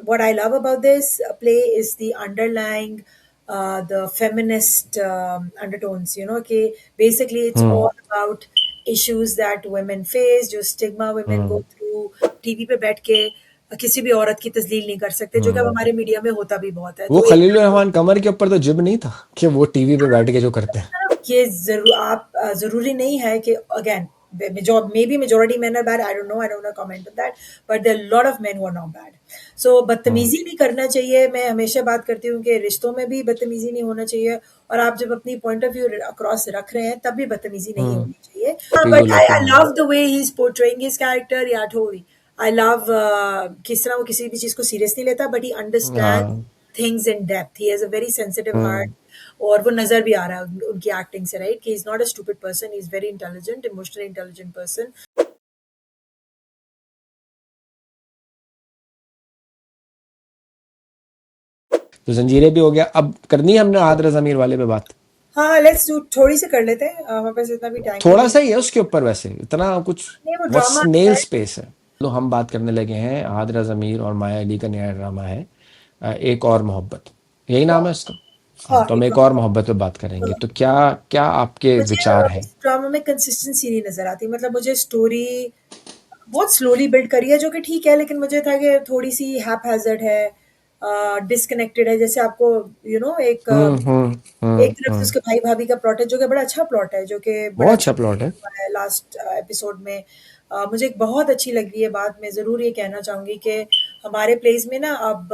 what I love about this play is the underlying the feminist undertones, okay, basically it's hmm all about issues that women face, जो stigma women go हम्म through, TV पे बैठ के किसी भी औरत की तस्लील नहीं कर सकते, जो कि अब हम्म हमारे मीडिया में होता भी बहुत है। वो तो एक खलील रहमान कमर के ऊपर तो जिब नहीं था कि वो टीवी पे बैठ के जो करते हैं। ये जरूर आप जरूरी नहीं है कि again maybe majority men are bad, I don't know comment on that, but there are a lot of men who are not bad. So हम्म बदतमीजी नहीं करना चाहिए। मैं हमेशा बात करती हूँ कि रिश्तों में भी बदतमीजी नहीं होना चाहिए, और आप जब अपनी पॉइंट ऑफ व्यू अक्रॉस रख रहे हैं तब भी बदतमीजी नहीं हम्म होनी चाहिए। पति को बट लेके आई हाँ। Love the way he is portraying his character. या टोटली आई लव किस तरह वो किसी भी चीज को सीरियस नहीं लेता, बट ही अंडरस्टैंड हाँ things in depth, he has a very sensitive heart. Hmm और वो नजर भी आ रहा है उनकी एक्टिंग से, राइट, कि is not a stupid person, is very intelligent, emotionally intelligent person. तो जंजीरें भी हो गया, अब करनी है हमने आदर जमीर वाले पे बात। हाँ, लेट्स डू, थोड़ी सी कर लेते हैं, हमारे पास इतना भी टाइम थोड़ा नहीं सा ही है उसके ऊपर, वैसे इतना कुछ नहीं, वो व्हाट्स ड्रामा नेल अच्छा है। स्पेस है। तो हम बात करने लगे हैं आदरा जमीर और माया अली का नया ड्रामा है एक और मोहब्बत, यही नाम है उसका। हाँ, हाँ, तो हम एक एक और मोहब्बत पे बात करेंगे। तो क्या क्या आपके मुझे विचार हैं? इस ड्रामा में कंसिस्टेंसी नहीं नजर आती। मतलब मुझे स्टोरी बहुत स्लोली बिल्ड करी है, जो कि ठीक है, लेकिन मुझे था कि थोड़ी सी हैपहैज़र्ड है, डिस्कनेक्टेड है। जैसे आपको एक एक तरफ से उसके भाई भाभी का प्लॉट है, जो कि बड़ा अच्छा प्लॉट है, जो कि बड़ा बहुत अच्छा अच्छा प्लॉट है। हुआ है लास्ट एपिसोड में। मुझे एक बहुत अच्छी लग रही है बात, मैं ज़रूर ये कहना चाहूँगी कि हमारे प्लेस में ना अब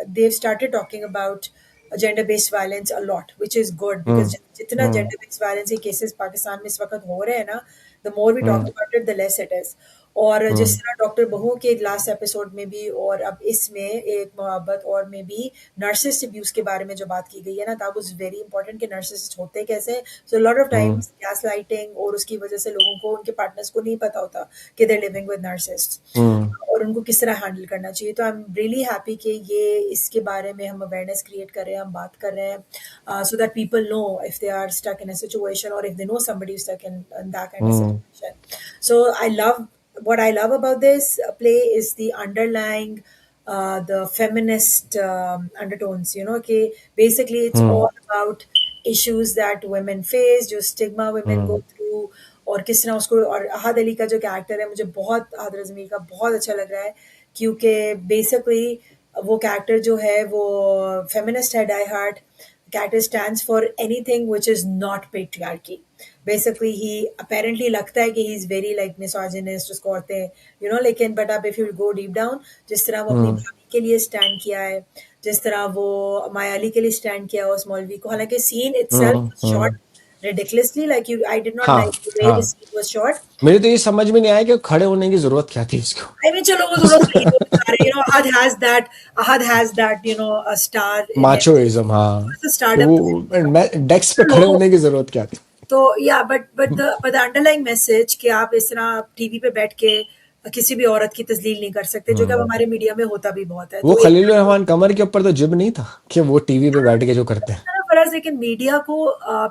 they've started talking about gender based violence a lot, which is good, because hmm जितना हम्म जेंडर बेस्ड वायलेंस के केसेस पाकिस्तान में इस वक़्त हो रहे हैं ना, the more we talk hmm about it the less it is. और जिस हम्म तरह डॉक्टर बहू के लास्ट एपिसोड में भी और अब इसमें एक मोहब्बत और में भी नार्सिसिस्ट अब्यूज के बारे में जो बात की गई है ना, दैट वाज वेरी इंपॉर्टेंट कि नार्सिसिस्ट होते कैसे हैं। So lot of hmm times gas lighting और उसकी वजह से लोगों को, उनके पार्टनर्स को नहीं पता होता कि दे लिविंग विद नार्सिसिस्ट, हम्म और उनको किस तरह हैंडल करना चाहिए। तो आई एम रियली हैप्पी कि ये इसके बारे में हम अवेयरनेस क्रिएट कर रहे हैं, हम बात कर रहे हैं, so that people know if they are stuck in a situation, और if they know somebody stuck in that kind of hmm situation. So I love what I love about this play is the underlying the feminist undertones. Okay, basically it's hmm all about issues that women face, जो stigma women go हम्म through, और किस तरह उसको। और अहद अली का जो character है, मुझे बहुत, अहद रज़मीर का बहुत अच्छा लग रहा है, क्योंकि बेसिकली वो कैरेक्टर जो है वो फेमिनिस्ट है, die hard character stands for anything which is not patriarchy. Basically, he apparently लगता है कि he is very like misogynist, उसको औरतें लेकिन but अब if you go deep down, जिस तरह वो अपनी हम्म भाभी के लिए stand किया है, जिस तरह वो माया अली के लिए stand किया उस मौलवी को, हालांकि scene itself was hmm. shot ridiculously, like you, I did not हाँ like the way the हाँ, scene was shot. मुझे तो ये समझ में नहीं आया कि खड़े होने की जरूरत क्या थी इसको। I mean, चलो वो थोड़ा सा ego दिखा रहे हैं, Ahad has that, a star in him, माचोइज्म, हाँ, थोड़ा सा कि stardom तो वो डेस्क पे खड़े लोगों। होने की जरूरत क्या थी। तो या बट द अंडरलाइंग मैसेज कि आप इस तरह टीवी पे बैठ के किसी भी औरत की तस्लील नहीं कर सकते, जो कि अब हम्म हमारे मीडिया में होता भी बहुत है। वो तो एक खलील रहमान कमर के ऊपर तो जिब नहीं था कि वो टीवी पे बैठ के जो करते हैं। फर्ज, लेकिन मीडिया को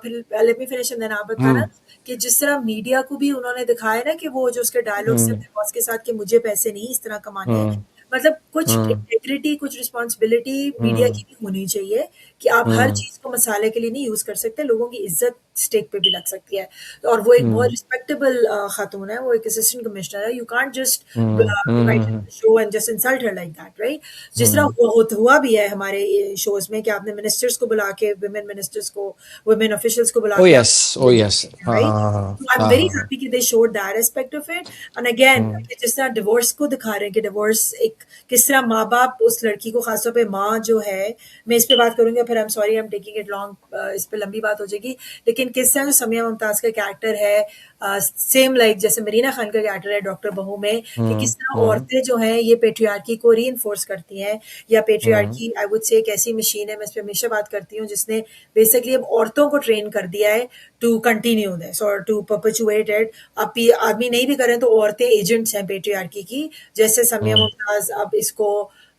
फिर let me finish and then आप बताना, हम्म कि जिस तरह मीडिया को भी उन्होंने दिखाया ना कि वो जो उसके डायलॉग्स थे हम्म अपने बॉस के साथ, कि मुझे पैसे नहीं इस तरह कमाने हैं। हम्म मतलब कुछ हम्म इंटेग्रिटी, कुछ रिस्पॉन्सिबिलिटी मीडिया हम्म की भी होनी चाहिए, कि आप हर हम्म चीज को मसाले के लिए नहीं यूज कर सकते, लोगों की इज्जत स्टेक पे भी लग सकती है। और वो एक बहुत हम्म रिस्पेक्टेबल खातून है, वो एक असिस्टेंट कमिश्नर है, you can't just hmm invite hmm show and just insult her like that, right. जिस तरह हम्म हुआ भी है हमारे शोज में, कि आपने मिनिस्टर्स को बुला के, विमेन मिनिस्टर्स को, वुमेन ऑफिशियल्स को बुला ओ के यस, आप ओ जजेस यस, देते हैं, हाँ राइट। हाँ So I'm हाँ very हाँ हाँ happy कि they showed that aspect of it. And again, हाँ कि जिस तरह डिवोर्स को दिखा रहे हैं, कि डिवोर्स एक किस तरह माँ बाप उस लड़की को, खासतौर पे माँ जो है, मैं इस पे बात करूंगी, फिर I am sorry I am taking it long, इस पे लंबी बात हो जाएगी, लेकिन किस तरह जो समिया मुमताज का कैरेक्टर है, सेम लाइक जैसे मरीना खान का कैरेक्टर है डॉक्टर बहू में, कि हम्म किस तरह हम्म औरतें जो हैं ये पेट्रियार्की को री करती हैं, या हम्म पेट्रियार्की आई वुड से एक ऐसी मशीन है, मैं इस पे हमेशा बात करती हूँ, जिसने बेसिकली अब औरतों को ट्रेन कर दिया है टू कंटिन्यू दिस और टू परपेचुएट इट। अब आदमी नहीं भी करें तो औरतें एजेंट्स हैं पेट्रियार्की की, जैसे समिया हम्म मुमताज अब इसको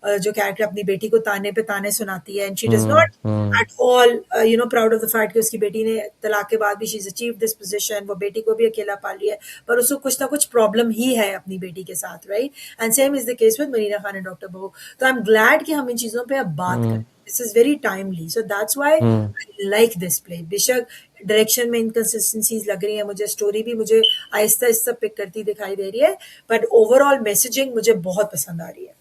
जो कैरेक्टर अपनी बेटी को ताने पे ताने सुनाती है, and she does hmm not hmm at all proud of the fact कि उसकी बेटी ने तलाक के बाद भी she is achieve this position, वो बेटी को भी अकेला पाल रही है, पर उसको कुछ ना कुछ प्रॉब्लम ही है अपनी बेटी के साथ, right? And same is the case with Marina Khan and doctor बहू। तो आई एम ग्लैड कि हम इन चीजों पे अब बात करें, हम्म this is very timely, so that's why hmm I like this play. बेशक डायरेक्शन में इनकंसिस्टेंसीज लग रही है मुझे, स्टोरी भी मुझे आहिस्ता आहिस्ता पिक करती दिखाई दे रही है, बट ओवरऑल मैसेजिंग मुझे बहुत पसंद आ रही है।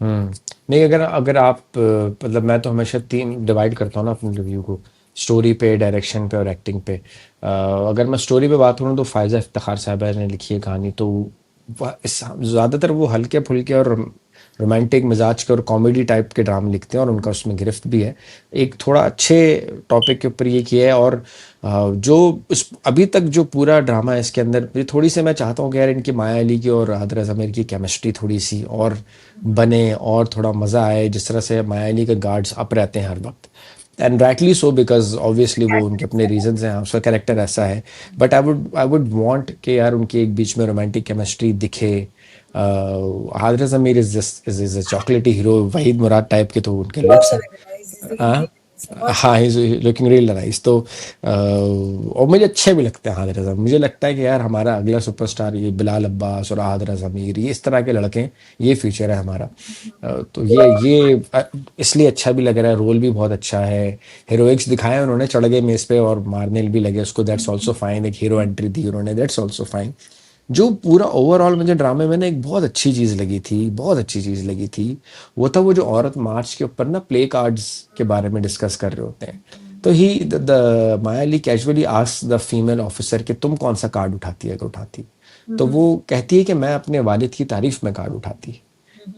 नहीं, अगर अगर आप मतलब मैं तो हमेशा 3 डिवाइड करता हूँ ना अपने रिव्यू को, स्टोरी पे, डायरेक्शन पे और एक्टिंग पे। अगर मैं स्टोरी पे बात करूँ तो फ़ायज़ा इफ्तिखार साहिबा ने लिखी है कहानी, तो ज़्यादातर वो हल्के-फुल्के और रोमांटिक मिजाज के और कॉमेडी टाइप के ड्रामे लिखते हैं, और उनका उसमें गिरफ्त भी है। एक थोड़ा अच्छे टॉपिक के ऊपर ये किया है, और जो उस अभी तक जो पूरा ड्रामा है इसके अंदर, ये थोड़ी सी मैं चाहता हूँ कि यार इनकी माया अली की और हादरा ज़मीर की केमिस्ट्री थोड़ी सी और बने, और थोड़ा मज़ा आए, जिस तरह से माया अली के गार्ड्स अप रहते हैं हर वक्त, and rightly so, because obviously वो उनके अपने रीजंस हैं, उसका कैरेक्टर ऐसा है। बट आई वुड वांट कि यार उनके एक बीच में रोमांटिक केमिस्ट्री दिखे। हादरा ज़मीर इज अ चॉकलेटी हीरो, वहीद मुराद टाइप के तो उनके लुक्स बहुत हैं। लग रहा है, इस लुकिंग हाँ, रियली बहुत हाँ, इज लुकिंग रियल नाइस। तो और मुझे अच्छे भी लगते हैं हादिरा ज़मीर। मुझे लगता है कि यार हमारा अगला सुपरस्टार ये बिलाल अब्बास और हादिरा ज़मीर, ये इस तरह के लड़के हैं, ये फ्यूचर है हमारा। तो ये इसलिए अच्छा भी लग रहा है, रोल भी बहुत अच्छा है, हीरोइक्स दिखाया उन्होंने, चढ़ गए मेज पे और मारने भी लगे उसको, दैट्स ऑल्सो फाइन। एक हीरो एंट्री दी उन्होंने, दैट्स ऑल्सो फाइन। जो पूरा ओवरऑल मुझे ड्रामे में ना एक बहुत अच्छी चीज़ लगी थी, बहुत अच्छी चीज़ लगी थी, वो था वो जो औरत मार्च के ऊपर ना प्ले कार्ड्स के बारे में डिस्कस कर रहे होते हैं। तो he the Maya Ali casually ask the female officer कि तुम कौन सा कार्ड उठाती है, अगर उठाती, तो वो कहती है कि मैं अपने वालिद की तारीफ में कार्ड उठाती,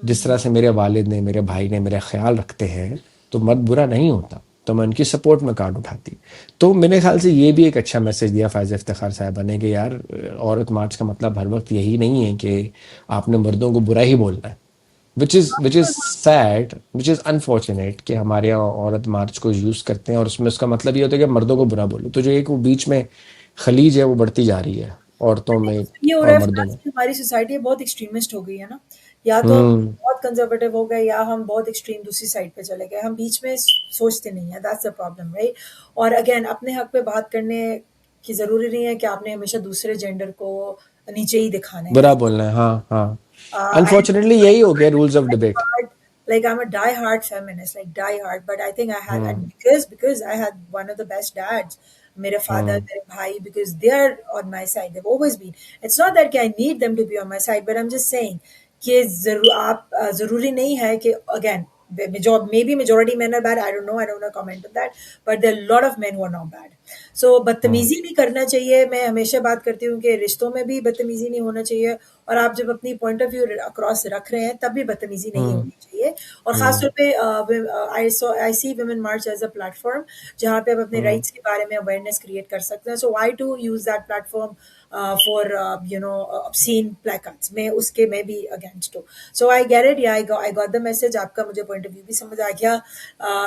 जिस तरह से मेरे वालिद ने, मेरे भाई ने मेरा ख्याल रखते हैं, तो मर्द बुरा नहीं होता, तो मैं उनकी सपोर्ट में कार्ड उठाती। तो मेरे ख्याल से ये भी एक अच्छा मैसेज दिया फ़ायज़ा इफ्तिखार साहबा ने कि यार औरत मार्च का मतलब हर वक्त यही नहीं है कि आपने मर्दों को बुरा ही बोलना है, which is sad, which is unfortunate कि हमारे यहाँ औरत मार्च को यूज़ करते हैं, और उसमें उसका मतलब ये होता है कि मर्दों को बुरा बोलो। तो जो एक वो बीच में खलीज है वो बढ़ती जा रही है औरतों में ये हो और रहा है मर्दों फिलहाल में। कि हमारी सोसाइटी बहुत एक्सट्रीमिस्ट हो गई है ना, या तो हम हम्म बहुत कंजर्वेटिव हो गए या हम बहुत एक्सट्रीम दूसरी साइड पे चले गए, हम बीच में सोचते नहीं है, दैट्स द प्रॉब्लम, राइट? और अगेन अपने हक पे बात करने की जरूरी नहीं है कि आपने हमेशा दूसरे जेंडर को नीचे ही दिखाना है। बुरा बोलना है, हाँ हाँ। And अनफॉर्चुनेटली यही हो गया rules of debate. like I'm a die-hard feminist, like die-hard. But I think I had, and hmm because I had one of the best dads, मेरे father, हम्म मेरे भाई, because they're on my side. They've always been. It's not that कि I need them to be on my side, but I'm just saying कि जरूरी नहीं है कि again maybe majority men are bad. I don't know. I don't want to comment on that. But there are a lot of men who are not bad. So हम्म बदतमीजी नहीं करना चाहिए। मैं हमेशा बात करती हूँ कि रिश्तों में भी बदतमीजी नहीं होना चाहिए, और आप जब अपनी पॉइंट ऑफ व्यू अक्रॉस रख रहे हैं तब भी बदतमीजी नहीं हम्म होनी चाहिए। और खास हम्म तौर पे I see women march as a platform जहाँ पे आप अपने हम्म राइट्स के बारे में अवेयरनेस क्रिएट कर सकते हैं। So why to use that platform for obscene placards? मैं भी अगेंस्ट हूँ। सो आई गेट इट, या आई गॉट द मैसेज, आपका मुझे पॉइंट ऑफ व्यू भी समझ आ गया,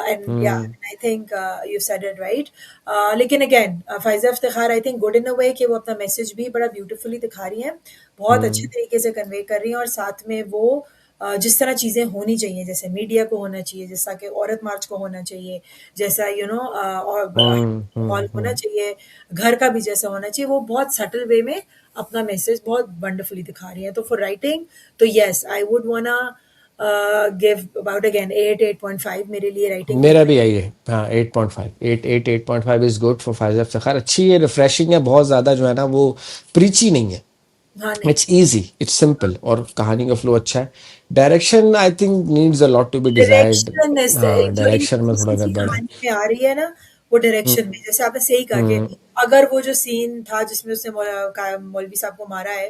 एंड या hmm I think you said it right. लेकिन again Faiza Iftikhar I think good in a way कि वो अपना मैसेज भी बड़ा ब्यूटीफुली दिखा रही हैं, बहुत अच्छे हम्म तरीके से कन्वे कर रही हैं, और साथ में वो जिस तरह चीज़ें होनी चाहिए, जैसे मीडिया को होना चाहिए, जैसा कि औरत मार्च को होना चाहिए, जैसा और माहौल होना हम्म। चाहिए, घर का भी जैसा होना चाहिए, वो बहुत सटल वे में अपना मैसेज बहुत वंडरफुली दिखा रही हैं। तो फॉर राइटिंग, तो यस आई वुड वाना गिव अबाउट अगेन 8.5 मेरे लिए राइटिंग में। मेरा भी यही है, हाँ, 8.5, 8.5 is good for Faiza Iftikhar. अच्छी है, रिफ्रेशिंग है, बहुत ज़्यादा जो है ना वो प्रीची नहीं है, हाँ, नहीं, इट्स इजी, इट्स सिंपल, और कहानी का फ्लो अच्छा है। Direction I think needs a lot to be desired. Direction is हाँ, जो डायरेक्शन में थोड़ा इनकंसिस्टेंसी गड़बड़ है। कहानी में आ रही है ना, वो डायरेक्शन में, हम्म जैसे आपने सही कहा कि हम्म अगर वो जो सीन था जिसमें उसने मौलवी साहब को मारा है,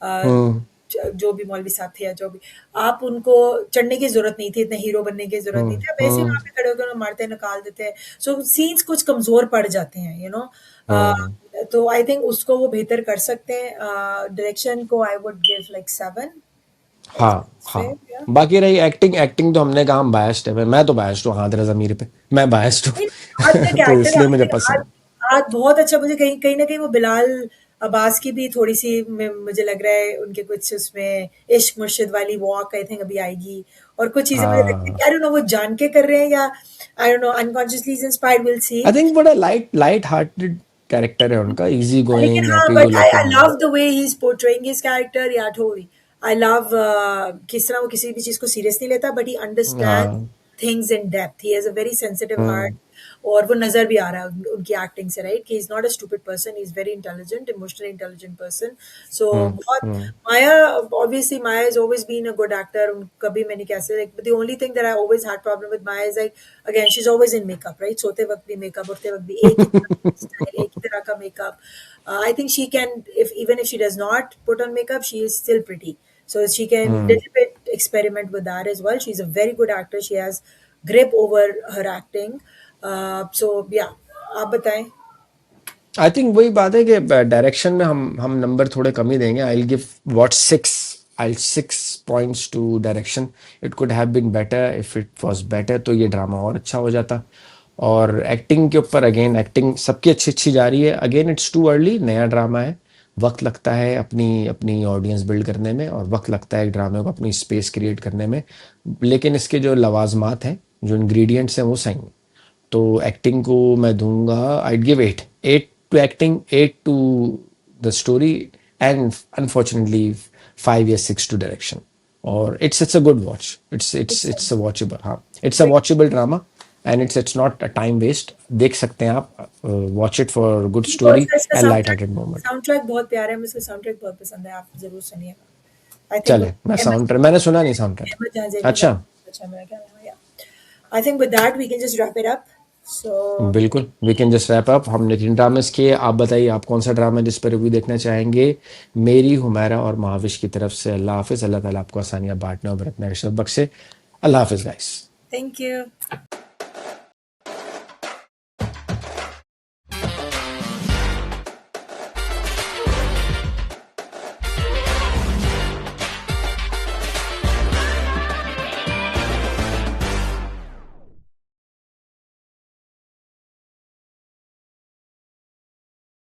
अ, हम्म जो भी मौलवी साहब थे या जो भी, आप उनको चढ़ने की जरूरत नहीं थी, इतने हीरो बनने की जरूरत नहीं थी, आप ऐसे ही हम्म वहां पे खड़े होकर उन्हें मारते निकाल देते हैं। सो सीन्स कुछ कमजोर पड़ जाते हैं, हम्म। तो आई थिंक उसको वो बेहतर कर सकते हैं। डायरेक्शन को आई वुड गिव लाइक 7। हाँ हाँ। बाकी रही एक्टिंग, एक्टिंग तो हमने कहा हम बायस्ड है, मैं तो बायस्ड हूँ हादिरा ज़मीर पे, मैं बायस्ड नहीं, आज का हूँ तो कैरेक्टर इसलिए मुझे आज पसंद। आज बहुत अच्छा, मुझे कहीं कहीं ना कहीं वो बिलाल अब्बास की भी थोड़ी-सी मुझे लग रहा है उनके कुछ उसमें इश्क मुर्शिद वाली वॉक आई थिंक अभी आएगी, और कुछ चीज़ें मुझे लगती है हाँ, कि आई डोंट नो वो जान के कर रहे हैं या I don't know unconsciously is inspired, will see. I think बड़ा लाइट लाइट हार्टेड कैरेक्टर है उनका, इजी लेकिन गोइंग, हाँ, happy go but I lucky. Love the way he is portraying his character, या totally आई लव किस तरह वो किसी भी चीज को सीरियस नहीं लेता, बट ही अंडरस्टैंड हाँ। Things in depth, he has a very sensitive heart. Hmm. और वो नजर भी आ रहा है उनकी एक्टिंग से, राइट, कि is not a stupid person, he is very intelligent, emotionally intelligent person. So hmm. बहुत hmm. Maya, obviously Maya has always been a good actor, कभी मैंने कैसे like, but the only thing that I always had problem with Maya is like, again she's always in makeup, right, सोते वक्त भी makeup, उठते वक्त भी एक ही तरह का स्टाइल, एक ही तरह का makeup. I think she can, if even if she does not put on makeup, she is still pretty. So she can hmm. little bit experiment with that as well. She's a very good actor. She has grip over her acting. So yeah, आप बताएं। I think वही बात है कि direction में हम number थोड़े कम ही देंगे। I will give what 6, I 6 points to direction. It could have been better, if it was better तो ये ड्रामा और अच्छा हो जाता। और एक्टिंग के ऊपर अगेन, एक्टिंग सबकी अच्छी अच्छी जा रही है। अगेन इट्स टू अर्ली, नया ड्रामा है, वक्त लगता है अपनी अपनी ऑडियंस बिल्ड करने में, और वक्त लगता है ड्रामे को अपनी स्पेस क्रिएट करने में। लेकिन इसके जो लवाजमात हैं, जो इंग्रेडिएंट्स हैं, वो सही हैं। तो एक्टिंग को मैं दूंगा, I'd give 8, 8 to acting, 8 to the story, and unfortunately 5 या 6 टू डायरेक्शन। और it's a good watch, it's a watchable, हाँ, it's a watchable drama, and it's not a time waste. देख सकते हैं आप, watch it for good story इसका इसका and light sound hearted moment. Soundtrack बहुत प्यारा है, मुझे इसका साउंड ट्रैक बहुत पसंद है, आप जरूर सुनिएगा। आई थिंक चले, मैं साउंड ट्रैक मैंने सुना नहीं, साउंड ट्रैक। अहमद जान का, अच्छा। अच्छा मेरा क्या नाम है, या I think with that we can just wrap it up. So बिल्कुल, we can just wrap up. हमने 3 ड्रामास किए। आप बताइए आप कौन सा ड्रामा जिस पर रिव्यू देखना चाहेंगे। मेरी, हुमैरा और महाविश की तरफ से अल्लाह हाफ़िज़। अल्लाह ताला आपको आसानियाँ बाँटने और बरतने का शरफ बख्शे। अल्लाह हाफ़िज़ गाइस। Thank you.